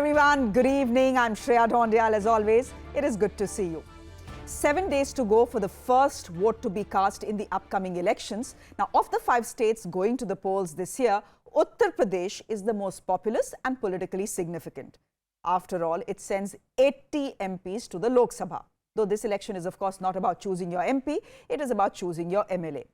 everyone, good evening. I'm Shreya Dhondial as always. It is good to see you. 7 days to go for the first vote to be cast in the upcoming elections. Now, of the 5 states going to the polls this year, Uttar Pradesh is the most populous and politically significant. After all, it sends 80 MPs to the Lok Sabha. Though this election is of course not about choosing your MP, it is about choosing your MLA.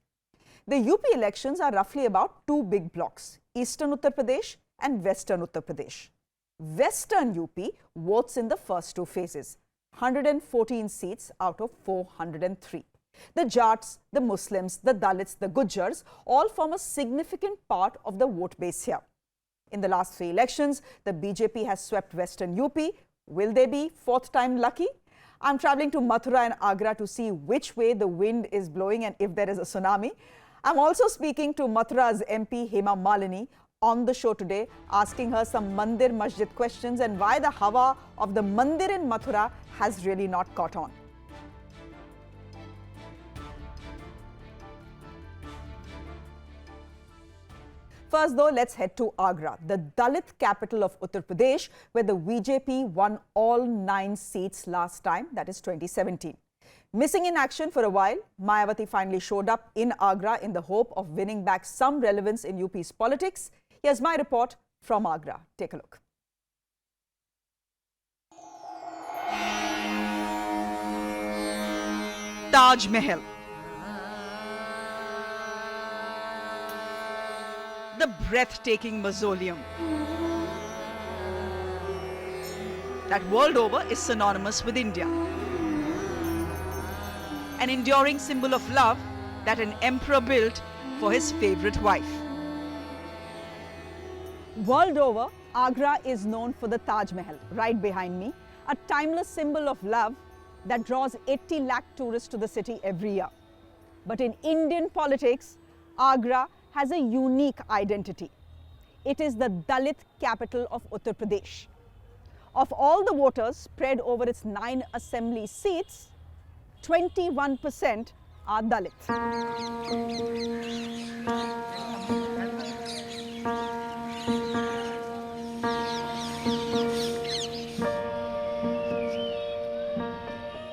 The UP elections are roughly about 2 big blocks, Eastern Uttar Pradesh and Western Uttar Pradesh. Western UP votes in the first 2 phases, 114 seats out of 403. The Jats, the Muslims, the Dalits, the Gujars all form a significant part of the vote base here. In the last 3 elections, the BJP has swept Western UP. Will they be 4th time lucky? I'm traveling to Mathura and Agra to see which way the wind is blowing and if there is a tsunami. I'm also speaking to Mathura's MP Hema Malini on the show today, asking her some Mandir Masjid questions and why the hawa of the Mandir in Mathura has really not caught on. First though, let's head to Agra, the Dalit capital of Uttar Pradesh, where the BJP won all 9 seats last time, that is 2017. Missing in action for a while, Mayawati finally showed up in Agra in the hope of winning back some relevance in UP's politics. Here's my report from Agra. Take a look. Taj Mahal. The breathtaking mausoleum that world over is synonymous with India. An enduring symbol of love that an emperor built for his favorite wife. World over, Agra is known for the Taj Mahal, right behind me, a timeless symbol of love that draws 80 lakh tourists to the city every year. But in Indian politics, Agra has a unique identity. It is the Dalit capital of Uttar Pradesh. Of all the voters spread over its 9 assembly seats, 21% are Dalit.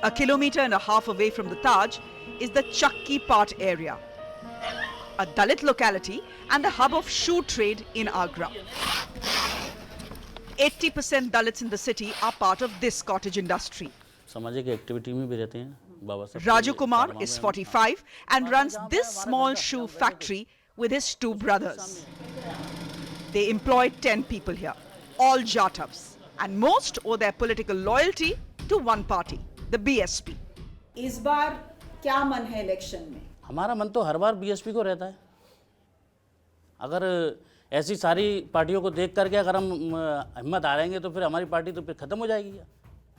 A kilometer and a half away from the Taj is the Chakki Part area, a Dalit locality and the hub of shoe trade in Agra. 80% Dalits in the city are part of this cottage industry. Raju Kumar is 45 and runs this small shoe factory with his 2 brothers. They employ 10 people here, all Jatavs, and most owe their political loyalty to one party, the BSP. इस बार क्या मन है election में? हमारा मन तो हर बार BSP को रहता है। अगर ऐसी सारी पार्टियों को देख करके अगर हम हिम्मत हारेंगे तो फिर हमारी पार्टी तो फिर खत्म हो जाएगी।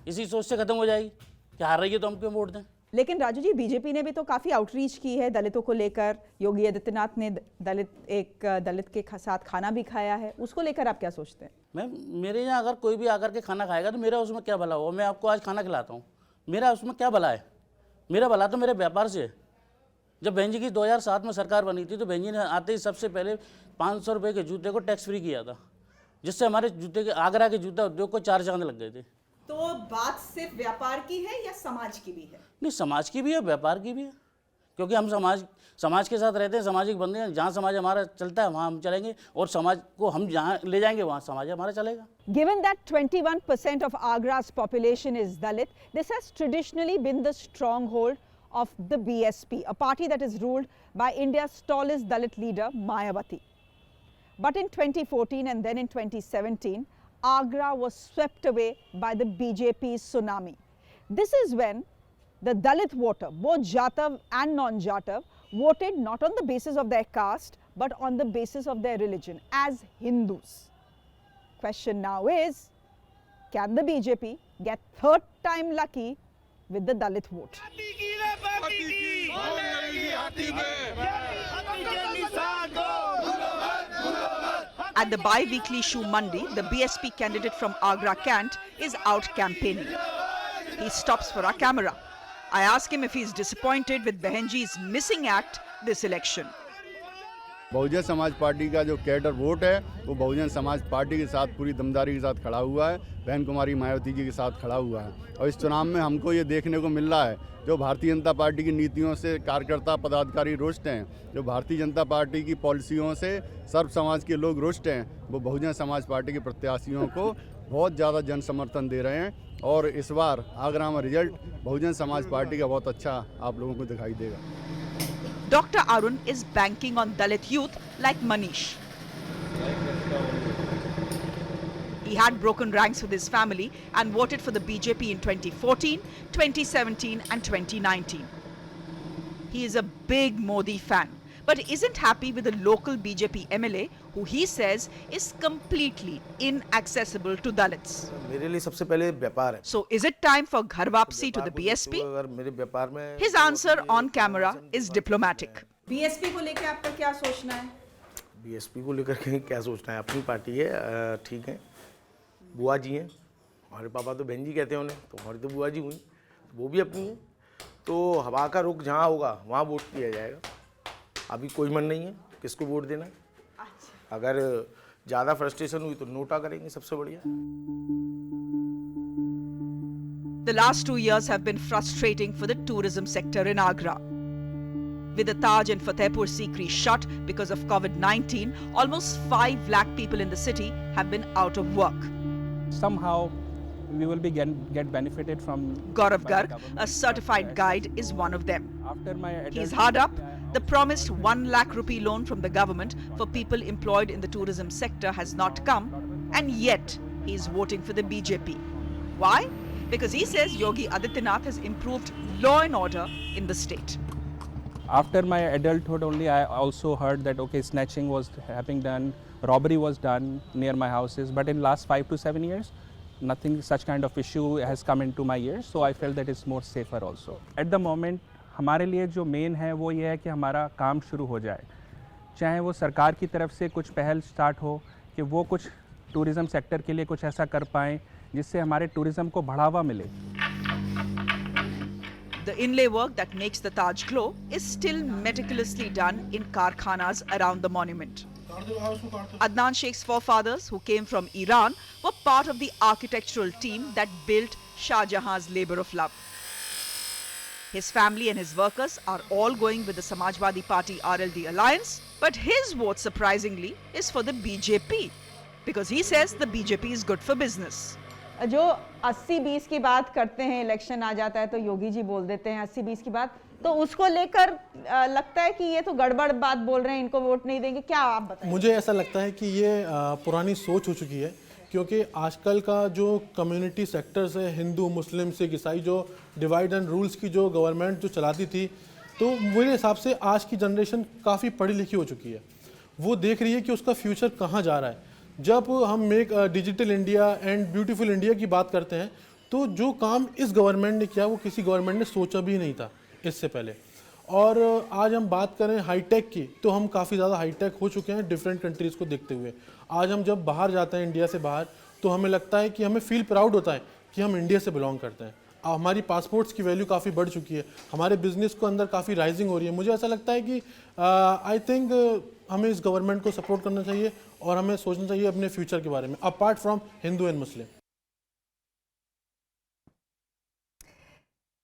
इसी सोच से खत्म हो जाएगी कि हार रही है तो हम क्यों वोट दें। लेकिन राजू जी, बीजेपी ने भी तो काफ़ी आउटरीच की है दलितों को लेकर। योगी आदित्यनाथ ने दलित के साथ खाना भी खाया है, उसको लेकर आप क्या सोचते हैं? मैम, मेरे यहाँ अगर कोई भी आकर के खाना खाएगा तो मेरा उसमें क्या भला होगा? मैं आपको आज खाना खिलाता हूँ, मेरा उसमें क्या भला है? मेरा भला तो मेरे व्यापार से है। जब बहन जी की 2007 में सरकार बनी थी तो बहन जी ने आते ही सबसे पहले 500 रुपये के जूते को टैक्स फ्री किया था, जिससे हमारे जूते के आगरा के जूता उद्योग को 4 चांद लग गए थे। तो बात सिर्फ व्यापार की है या समाज की भी है? नहीं, समाज की भी है, व्यापार की भी है, क्योंकि हम समाज के साथ रहते हैं, सामाजिक बंदे हैं। जहाँ समाज हमारा चलता है वहाँ हम चलेंगे और समाज को हम जहाँ ले जाएंगे वहाँ समाज हमारा चलेगा। Given that 21% of Agra's population is Dalit, this has traditionally been the stronghold of the BSP, a party that is ruled by India's tallest Dalit leader, Mayawati. But in 2014 and then in 2017, Agra was swept away by the BJP's tsunami. This is when the Dalit voter, both Jatav and non-Jatav, voted not on the basis of their caste, but on the basis of their religion, as Hindus. Question now is, can the BJP get 3rd time lucky with the Dalit vote? At the bi-weekly shoe Mandi, the BSP candidate from Agra Cant is out campaigning. He stops for our camera. I ask him if he is disappointed with Behenji's missing act this election. Bahujan Samaj party का जो cadre vote है वो Bahujan Samaj party के साथ पूरी दमदारी के साथ खड़ा हुआ है, बहन कुमारी मायावती जी के साथ खड़ा हुआ है। और इस चुनाव में हमको ये देखने को मिल रहा है, जो भारतीय जनता पार्टी की नीतियों से कार्यकर्ता पदाधिकारी रुष्ट हैं, जो भारतीय जनता पार्टी की पॉलिसियों से सर्व समाज के लोग रुष्ट हैं, वो बहुजन समाज पार्टी के प्रत्याशियों को बहुत ज़्यादा जन समर्थन दे रहे हैं। और इस बार आगरा में रिजल्ट बहुजन समाज पार्टी का बहुत अच्छा आप लोगों को दिखाई देगा। Dr. Arun is banking on Dalit youth like Manish. He had broken ranks with his family and voted for the BJP in 2014, 2017 and 2019. He is a big Modi fan, but isn't happy with the local BJP MLA who he says is completely inaccessible to Dalits. मेरे लिए सबसे पहले व्यापार है। So is it time for Ghar Wapsi to the BSP? अगर मेरे व्यापार में His answer on camera is diplomatic. BSP को लेके आपका क्या सोचना है? बीएसपी को लेकर के क्या सोचना है, अपनी पार्टी है, ठीक है, बुआ जी हैं, हमारे पापा तो बहन जी कहते हैं उन्हें, तो हमारी तो बुआ जी हुई, तो वो भी अपनी है, तो हवा का रुख जहाँ होगा वहाँ वोट किया जाएगा। अभी कोई मन नहीं है किसको वोट देना है। अगर ज़्यादा फ्रस्ट्रेशन हुई तो नोटा करेंगे, सबसे बढ़िया। The last 2 years have been frustrating for the tourism sector in Agra. With the Taj and Fatehpur Sikri shut because of COVID-19, almost 5 lakh people in the city have been out of work. Somehow we will be get benefited from Gaurav by the Garg, government. a certified guide, is one of them. After my He's adult- hard up. The promised 1 lakh rupee loan from the government for people employed in the tourism sector has not come, and yet he is voting for the BJP. Why? Because he says Yogi Adityanath has improved law and order in the state. After my adulthood only, I also heard that okay, snatching was having done, robbery was done near my houses, but in last 5 to 7 years, nothing such kind of issue has come into my ears, so I felt that it's more safer also. At the moment, हमारे लिए जो main है वो ये है कि हमारा काम शुरू हो जाए, चाहे वो सरकार की तरफ से कुछ पहल स्टार्ट हो कि वो कुछ टूरिज़्म सेक्टर के लिए कुछ ऐसा कर पाएँ जिससे हमारे टूरिज़्म को बढ़ावा मिले। The inlay work that makes the Taj glow is still meticulously done in karkhanas around the monument. Adnan Sheikh's forefathers, who came from Iran, were part of the architectural team that built Shah Jahan's labor of love. His family and his workers are all going with the Samajwadi Party RLD alliance, but his vote, surprisingly, is for the BJP because he says the BJP is good for business. जो 80-20 की बात करते हैं, election आ जाता है तो योगी जी बोल देते हैं 80-20 की बात, तो उसको लेकर लगता है कि ये तो गड़बड़ बात बोल रहे हैं, इनको वोट नहीं देंगे, क्या आप बताएं? मुझे ऐसा लगता है कि ये पुरानी सोच हो चुकी है, क्योंकि आजकल का जो कम्युनिटी सेक्टर्स है, हिंदू मुस्लिम सिख ईसाई, जो डिवाइड एंड रूल्स की जो गवर्नमेंट जो चलाती थी, तो मेरे हिसाब से आज की जनरेशन काफ़ी पढ़ी लिखी हो चुकी है। वो देख रही है कि उसका फ्यूचर कहाँ जा रहा है। जब हम make digital India and beautiful India की बात करते हैं, तो जो काम इस गवर्नमेंट ने किया वो किसी गवर्नमेंट ने सोचा भी नहीं था इससे पहले। और आज हम बात करें हाईटेक की, तो हम काफ़ी ज़्यादा हाईटेक हो चुके हैं डिफरेंट कंट्रीज़ को देखते हुए। आज हम जब बाहर जाते हैं इंडिया से बाहर, तो हमें लगता है कि हमें फील प्राउड होता है कि हम इंडिया से बिलोंग करते हैं। हमारी पासपोर्ट्स की वैल्यू काफ़ी बढ़ चुकी है, हमारे बिजनेस को अंदर काफ़ी राइजिंग हो रही है। मुझे ऐसा लगता है कि आई थिंक हमें इस गवर्नमेंट को सपोर्ट करना चाहिए और हमें सोचना चाहिए अपने फ्यूचर के बारे में, apart from Hindu and Muslim.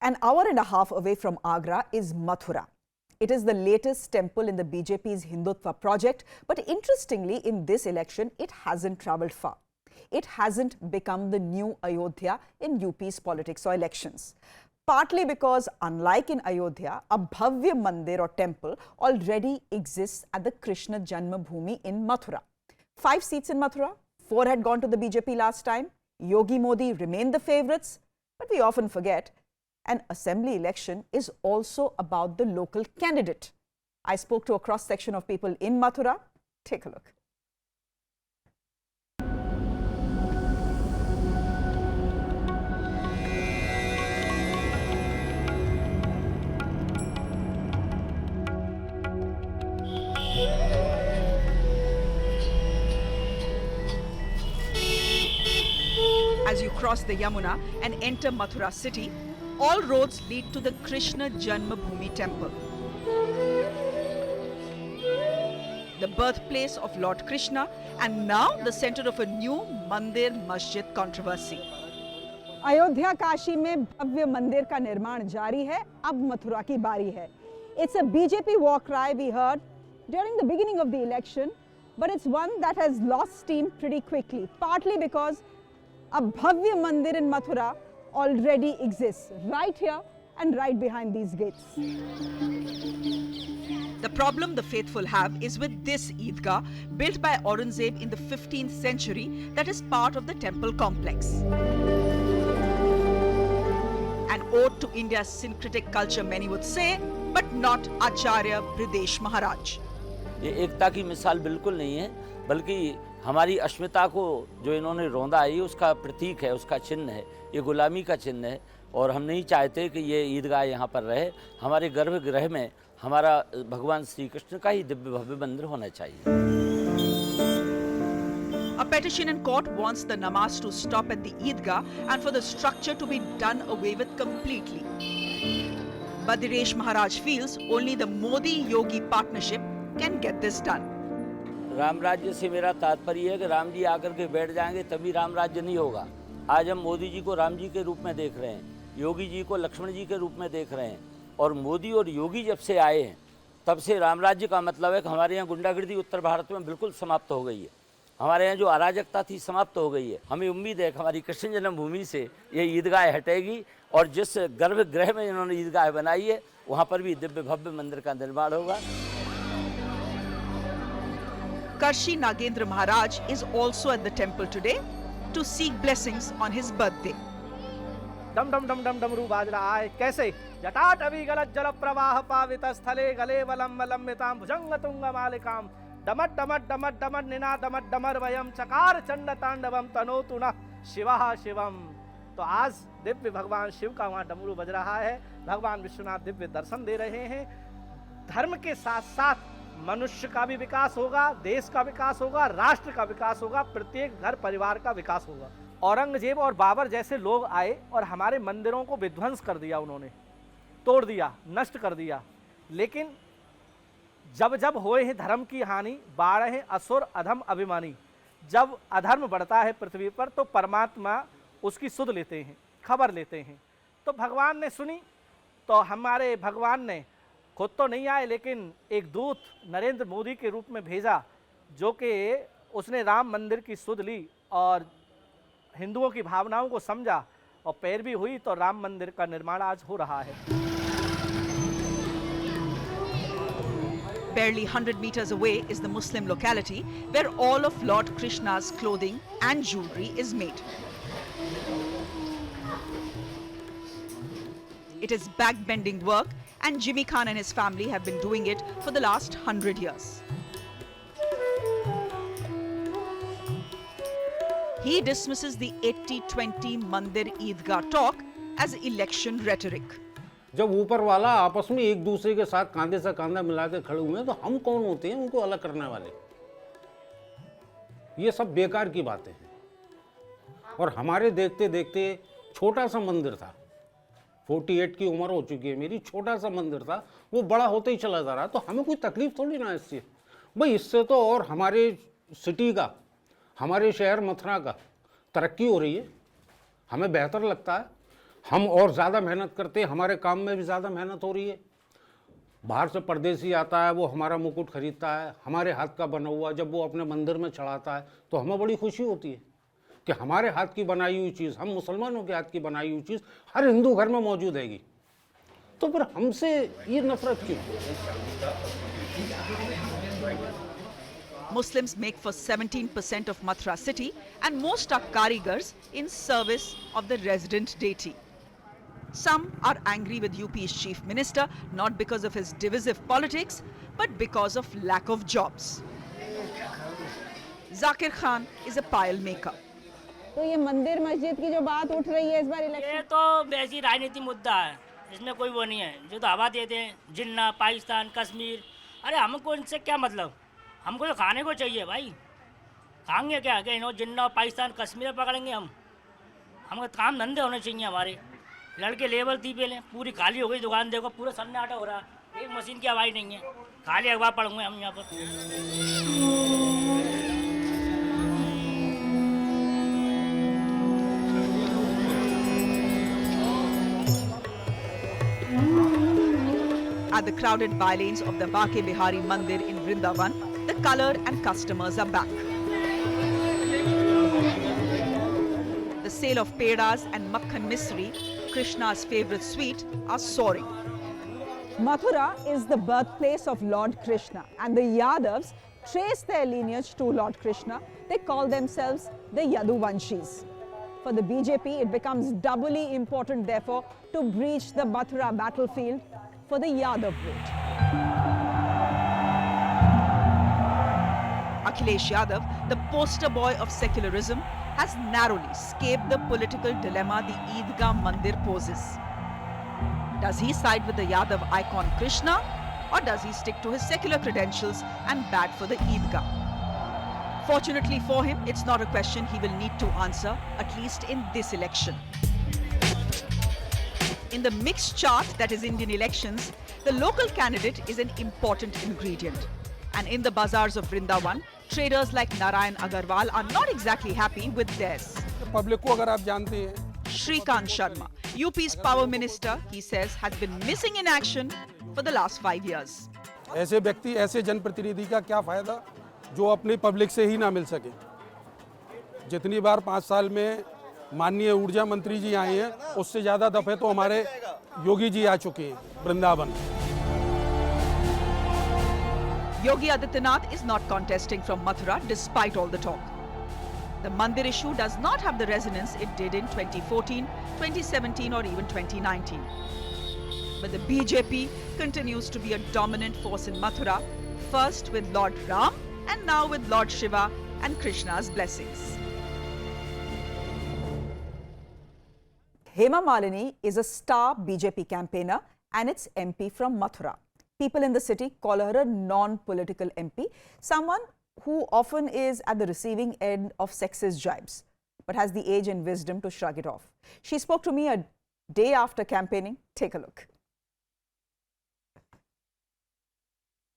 An hour and a half away from Agra is Mathura. It is the latest temple in the BJP's Hindutva project, but interestingly, in this election, it hasn't travelled far. It hasn't become the new Ayodhya in UP's politics or elections. Partly because, unlike in Ayodhya, a Bhavya Mandir or temple already exists at the Krishna Janma Bhoomi in Mathura. 5 seats in Mathura, 4 had gone to the BJP last time. Yogi Modi remained the favourites, but we often forget an assembly election is also about the local candidate. I spoke to a cross-section of people in Mathura. Take a look. As you cross the Yamuna and enter Mathura city, all roads lead to the Krishna Janma Bhoomi temple. the birthplace of Lord Krishna and now the center of a new Mandir Masjid controversy. Ayodhya Kashi में भव्य मंदिर का निर्माण जारी है, अब मथुरा की बारी है. It's a BJP war cry we heard during the beginning of the election, but it's one that has lost steam pretty quickly, partly because a bhavya mandir in Mathura already exists right here and right behind these gates. The problem the faithful have is with this Eidgah built by Aurangzeb in the 15th century that is part of the temple complex. An ode to India's syncretic culture, many would say, but not Acharya Bridesh Maharaj. ये एकता की मिसाल बिल्कुल नहीं है, बल्कि हमारी अस्मिता को जो इन्होंने रौंदा है, ये उसका प्रतीक है, उसका चिन्ह है, ये गुलामी का चिन्ह है और हम नहीं चाहते कि ये ईदगाह यहाँ पर रहे. हमारे गर्भगृह में हमारा भगवान श्री कृष्ण का ही दिव्य भव्य मंदिर होना चाहिए. A petition in court wants the namaz to stop at the Eidgah and for the structure to be done away with completely. But Bridesh Maharaj feels only the Modi-Yogi partnership can get this done. Ram राज्य से मेरा तात्पर्य है कि राम जी आकर के बैठ जाएंगे तभी राम राज्य नहीं होगा. आज हम मोदी जी को राम जी के रूप में देख रहे हैं, योगी जी को लक्ष्मण जी के रूप में देख रहे हैं और मोदी और योगी जब से आए हैं तब से राम राज्य का मतलब है कि हमारे यहाँ गुंडागर्दी उत्तर भारत में बिल्कुल समाप्त हो गई है. हमारे यहाँ जो अराजकता थी समाप्त हो गई है. हमें उम्मीद है कि हमारी कृष्ण जन्मभूमि से ये ईदगाह हटेगी और जिस गर्भगृह में इन्होंने ईदगाह बनाई है वहाँ पर भी दिव्य भव्य मंदिर का निर्माण होगा. Karshi Nagendra Maharaj is also at the temple today to seek blessings on his birthday. डम डम डम डम डमरू बाज रहा है. कैसे? जटाट अभी गलत जल प्रवाह पावित स्थले गले वलम लंबिताम भुजंग तुंग मालिकाम डमट डमट डमट डमट निना डमट डमर वयम चकार चंड तांडवम तनोतु न शिवः शिवम. तो आज दिव्य भगवान शिव का वहाँ डमरू बज रहा है. भगवान विश्वनाथ दिव्य दर्शन दे रहे हैं. धर्म के साथ साथ मनुष्य का भी विकास होगा, देश का विकास होगा, राष्ट्र का विकास होगा, प्रत्येक घर परिवार का विकास होगा. औरंगजेब और बाबर जैसे लोग आए और हमारे मंदिरों को विध्वंस कर दिया, उन्होंने तोड़ दिया, नष्ट कर दिया. लेकिन जब जब होए हैं धर्म की हानि, बाढ़ है असुर अधम अभिमानी. जब अधर्म बढ़ता है पृथ्वी पर तो परमात्मा उसकी सुध लेते हैं, खबर लेते हैं. तो भगवान ने सुनी, तो हमारे भगवान ने खुद तो नहीं आए लेकिन एक दूत नरेंद्र मोदी के रूप में भेजा, जो कि उसने राम मंदिर की सुध ली और हिंदुओं की भावनाओं को समझा और पैरवी हुई. तो राम मंदिर का निर्माण आज हो रहा है. Barely 100 meters away is the Muslim locality where all of Lord Krishna's clothing and jewelry is made. It is back-bending work and Jimmy Khan and his family have been doing it for the last 100 years. He dismisses the 80-20 Mandir Eidgah talk as election rhetoric. जब ऊपर वाला आपस में एक दूसरे के साथ कांधे से कांधा मिला के खड़े हुए हैं तो हम कौन होते हैं उनको अलग करने वाले? ये सब बेकार की बातें हैं. और हमारे देखते देखते छोटा सा मंदिर था, 48 की उम्र हो चुकी है मेरी, छोटा सा मंदिर था, वो बड़ा होते ही चला जा रहा. तो हमें कोई तकलीफ थोड़ी ना इससे भाई. इससे तो और हमारे सिटी का, हमारे शहर मथुरा का तरक्की हो रही है, हमें बेहतर लगता है. हम और ज़्यादा मेहनत करते हैं, हमारे काम में भी ज़्यादा मेहनत हो रही है. बाहर से परदेसी आता है, वो हमारा मुकुट खरीदता है, हमारे हाथ का बना हुआ, जब वो अपने मंदिर में चढ़ाता है तो हमें बड़ी खुशी होती है कि हमारे हाथ की बनाई हुई चीज़, हम मुसलमानों के हाथ की बनाई हुई चीज़ हर हिंदू घर में मौजूद हैगी. तो फिर हमसे ये नफरत क्यों? Muslims make for 17% of Mathura city and most are karigars in service of the resident deity. Some are angry with UP's chief minister not because of his divisive politics but because of lack of jobs. Zakir Khan is a pile maker. तो ये मंदिर मस्जिद की जो बात उठ रही है इस बार इलेक्शन, ये तो वैसी राजनीति मुद्दा है, इसमें कोई वो नहीं है. जो तो हवा देते हैं जिन्ना, पाकिस्तान, कश्मीर, अरे हमको इनसे क्या मतलब? हमको तो खाने को चाहिए भाई. खाएंगे क्या? कि इन्होंने जिन्ना, पाकिस्तान, कश्मीर पकड़ेंगे हम? हमको काम धंधे होने चाहिए हमारे. लड़के लेबर थी पहले, पूरी खाली हो गई दुकान, देखो पूरा सन्नाटा हो रहा, एक मशीन की आवाज़ नहीं है. खाली अखबार पढ़ूंगे हम यहाँ पर। At the crowded bylanes of the Bake Bihari Mandir in Vrindavan, the color and customers are back. The sale of pedas and makhan misri, Krishna's favorite sweet, are soaring. Mathura is the birthplace of Lord Krishna, and the Yadavs trace their lineage to Lord Krishna. They call themselves the Yaduvanshis. For the BJP, it becomes doubly important, therefore, to breach the Mathura battlefield for the Yadav vote. Akhilesh Yadav, the poster boy of secularism, has narrowly escaped the political dilemma the Eidgah Mandir poses. Does he side with the Yadav icon Krishna, or does he stick to his secular credentials and bat for the Eidgah? Fortunately for him, it's not a question he will need to answer, at least in this election. In the mixed chart that is Indian elections, the local candidate is an important ingredient. And in the bazaars of Vrindavan, traders like Narayan Agarwal are not exactly happy with theirs. Public को अगर आप जानते हैं Shrikant Sharma, UP's power minister, he says, has been missing in action for the last 5 years. ऐसे व्यक्ति ऐसे जनप्रतिनिधि का क्या फायदा जो अपनी पब्लिक से ही ना मिल सके। जितनी बार 5 साल में माननीय ऊर्जा मंत्री जी आए हैं उससे ज़्यादा दफे तो हमारे योगी जी आ चुके हैं Vrindavan. Yogi Adityanath is not contesting from Mathura despite all the talk. The Mandir issue does not have the resonance it did in 2014, 2017 or even 2019. But the BJP continues to be a dominant force in Mathura, first with Lord Ram and now with Lord Shiva and Krishna's blessings. Hema Malini is a star BJP campaigner and it's MP from Mathura. People in the city call her a non-political MP, someone who often is at the receiving end of sexist jibes, but has the age and wisdom to shrug it off. She spoke to me a day after campaigning. Take a look.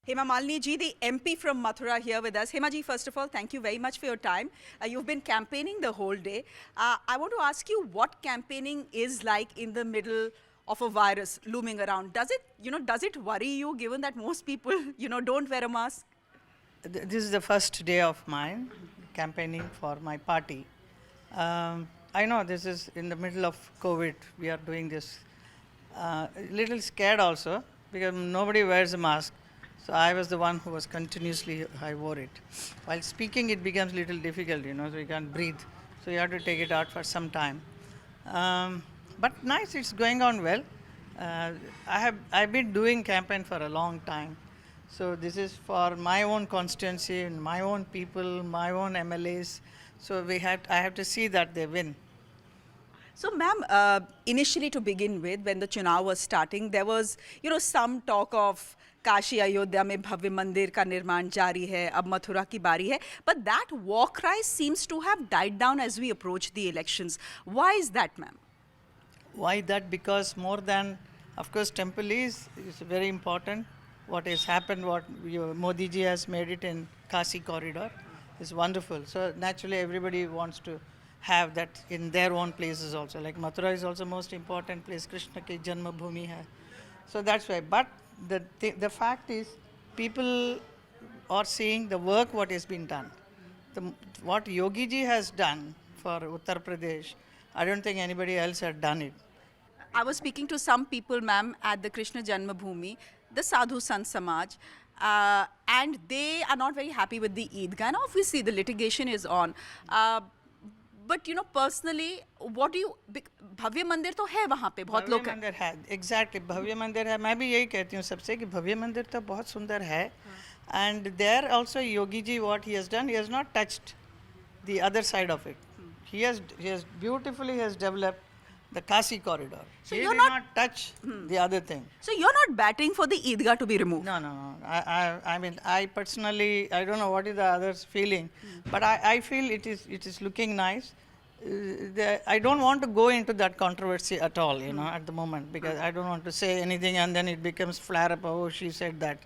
Hema Malini ji, the MP from Mathura here with us. Hema ji, first of all, thank you very much for your time. You've been campaigning the whole day. I want to ask you what campaigning is like in the middle of a virus looming around. Does it worry you, given that most people, don't wear a mask? This is the first day of mine campaigning for my party. I know this is in the middle of COVID. We are doing this. A little scared also because nobody wears a mask. So I was the one who was continuously, I wore it. While speaking, it becomes a little difficult, so you can't breathe. So you have to take it out for some time. But nice, it's going on well. I've been doing campaign for a long time. So this is for my own constituency, my own people, my own MLAs. So I have to see that they win. So, ma'am, initially to begin with, when the Chunav was starting, there was, some talk of Kashi Ayodhya में भव्य मंदिर का निर्माण जारी है, अब मथुरा की बारी है. But that war cry seems to have died down as we approach the elections. Why is that, ma'am? Why that? Because more than, of course, temple is very important. What has happened, what Modi ji has made it in Kasi corridor is wonderful. So naturally everybody wants to have that in their own places also. Like Mathura is also most important place, Krishna ki Janma Bhumi hai. So that's why. But the fact is, people are seeing the work what has been done. What Yogi ji has done for Uttar Pradesh, I don't think anybody else had done it. I was speaking to some people, ma'am, at the Krishna Janma Bhumi, the Sadhu Sant Samaj, and they are not very happy with the Eidgah. And obviously the litigation is on. But personally, what do you? भव्य मंदिर तो है वहाँ पे बहुत लोग. भव्य मंदिर है, exactly भव्य मंदिर है. मैं भी यही कहती हूँ सबसे कि भव्य मंदिर तो बहुत सुंदर है. And there also Yogi ji, what he has done, he has not touched the other side of it. He has beautifully developed the Kasi corridor. So he did not touch the other thing. So you're not batting for the Eidgah to be removed? No. I mean, I personally, I don't know what is the others feeling, but I feel it is looking nice. I don't want to go into that controversy at all, at the moment, because I don't want to say anything and then it becomes flare up, oh, she said that.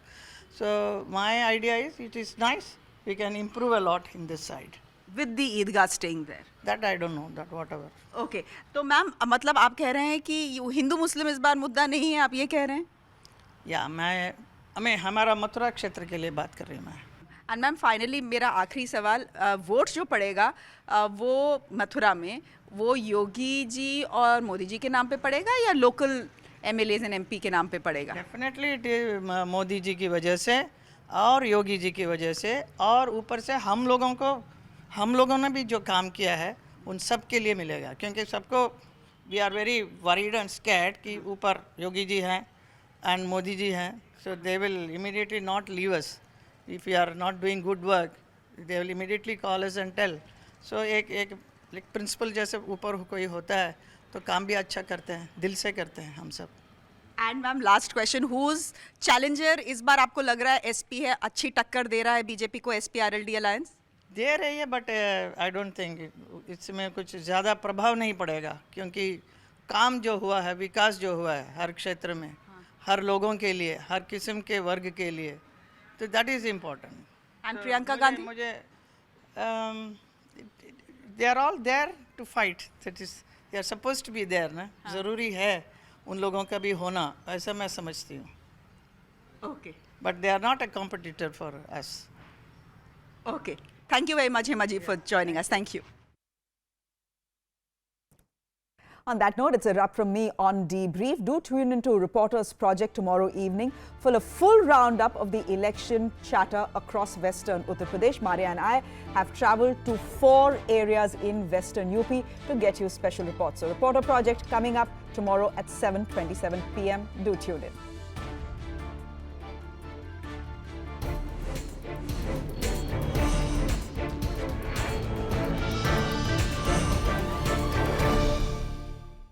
So my idea is it is nice. We can improve a lot in this side. With the Eidgah staying there. That I don't know, that whatever. Okay तो ma'am मतलब आप कह रहे हैं कि हिंदू मुस्लिम इस बार मुद्दा नहीं है, आप ये कह रहे हैं? या मैं हमारा मथुरा क्षेत्र के लिए बात कर रही हूँ मैं. एंड मैम फाइनली मेरा आखिरी सवाल, वोट जो पड़ेगा वो मथुरा में वो योगी जी और मोदी जी के नाम पे पड़ेगा या लोकल एमएलएज एंड एमपी के नाम पे पड़ेगा? Definitely it is Modi ji की वजह से और योगी जी की वजह से, और ऊपर से हम लोगों ने भी जो काम किया है उन सब के लिए मिलेगा, क्योंकि सबको we are very worried and scared कि ऊपर योगी जी हैं एंड मोदी जी हैं, so they will immediately not leave us if you are not doing good work, they will immediately call us and tell. So एक प्रिंसिपल जैसे ऊपर कोई होता है तो काम भी अच्छा करते हैं, दिल से करते हैं हम सब. And ma'am last question, whose challenger इस बार आपको लग रहा है एसपी है, अच्छी टक्कर दे रहा है बीजेपी को एसपी आरएलडी अलायंस? दे रही है, बट आई डोंट थिंक इसमें कुछ ज़्यादा प्रभाव नहीं पड़ेगा, क्योंकि काम जो हुआ है, विकास जो हुआ है हर क्षेत्र में, हर लोगों के लिए, हर किस्म के वर्ग के लिए, तो that is important. And Priyanka Gandhi? मुझे they are all there to fight, that is they are suppose to be there ना. ज़रूरी है उन लोगों का भी होना, ऐसा मैं समझती हूँ. Okay, but they are not a competitor for us. Okay, thank you very much Hema ji for joining us. Thank you. On that note, it's a wrap from me on Debrief. Do tune into Reporters Project tomorrow evening for a full roundup of the election chatter across western Uttar Pradesh. Maria and I have travelled to 4 areas in western UP to get you special reports. So Reporter Project coming up tomorrow at 7:27 p.m. Do tune in.